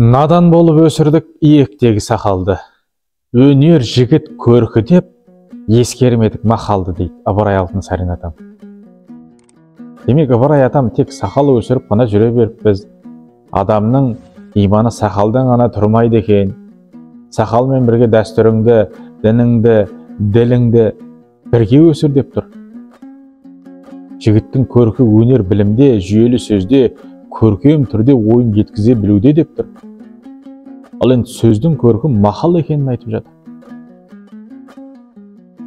Надан болып өсірдік иектегі сақалды. Өнер жігіт көркі деп, ескермедік мақалды дейді Ыбырай Алтынсарин атам. Демек, Ыбырай атам тек сақал өсіріп қана жүре беріп біз. Адамның иманы сақалдан ғана тұрмайды екен. Сақалмен бірге дәстүріңді, дініңді, діліңді бірге өсір деп тұр. Жігіттің көркі өнер білімде, жүйелі сөзде, көркем түрде ойын жеткізе білуде деп тұр. Ал енді сөздің көркі мақал екенін айтып жатыр.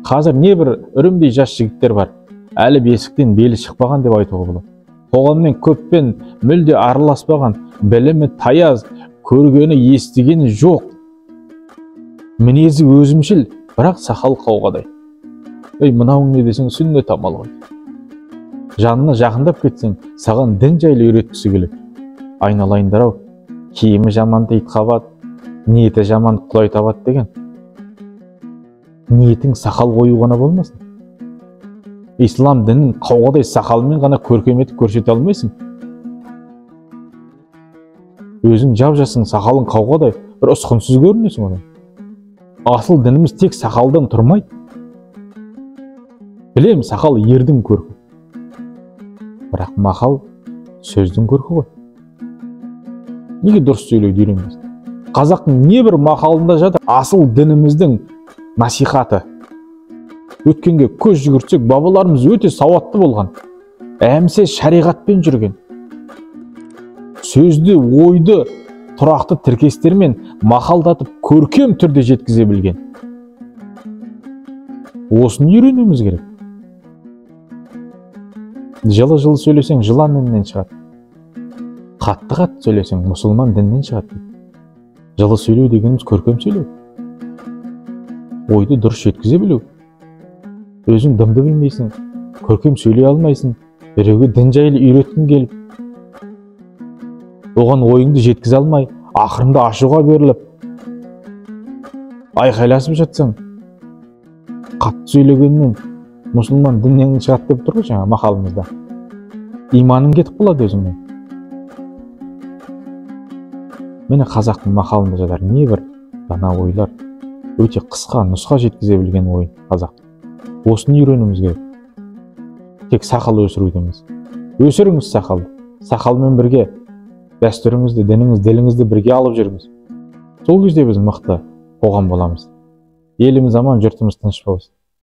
Қазір не бір үрімдей жас жігіттер бар, әлі бесіктен белі шықпаған деп айтуға болады. Қоғаммен көппен мүлде араласпаған, білімі таяз, көргені естігені жоқ. Мінезі өзімшіл, бірақ сақал қауғадай. Мынауың не десең, сүннет амал ғой. Жанына жақындап кетсең, саған дін жайлы үйреткісі келеді. Айналайындар-ау, киімі жаманды ит қабады, ниеті жаман құлай табады деген. Ниетің сақал қою ғана болмасын. Ислам дінін қауғадай сақалмен ғана көркеметіп көрсете алмайсың. Өзің жап-жасың, сақалың қауғадай, бір ұсқынсыз көрінесің одан. Асыл дініміз тек сақалдан тұрмайды. Білем, сақал ердің көркі. Бірақ мақал сөздің көркі ғой. Неге дұрыс сөйлеуді үйренбейсің? Қазақтың небір мақалында жатыр асыл дініміздің насихаты. Өткенге көз жүгіртсек, бабаларымыз өте сауатты болған. Әмсе шариғатпен жүрген. Сөзді, ойды тұрақты тіркестермен мақалдатып көркем түрде жеткізе білген. Осыны үйренуіміз керек. Жылы-жылы сөйлесең, жылан дінінен шығады. Қатты-қатты сөйлесең, мұсылман дінінен шығады. Жылы сөйлеу дегеніміз көркем сөйлеу. Ойды дұрыс жеткізе білу. Өзің дымды білмейсің, көркем сөйлей алмайсың, біреуге дін жайлы үйреткің келіп, оған ойыңды жеткізе алмай, ақырында ашуға беріліп, айқайласып жатсаң, қатты сөйлегеннен мұсылман діннен шығады деп тұр ғой жаңа мақалымызда. Иманың кетіп қалады өзіңнен. Мені қазақтың мақалында жатар небір дана ойлар, өте қысқа, нұсқа жеткізе білген ой қазақ. Осыны үйренуіміз керек. Тек сақал өсіруді емес. Өсіріңіз сақалды. Сақалмен бірге дәстүріңізді, дініңізді, діліңізді бірге алып жүріңіз. Сол кезде біз мықты қоғам боламыз. Еліміз аман, жұртымыз тыныш болсын.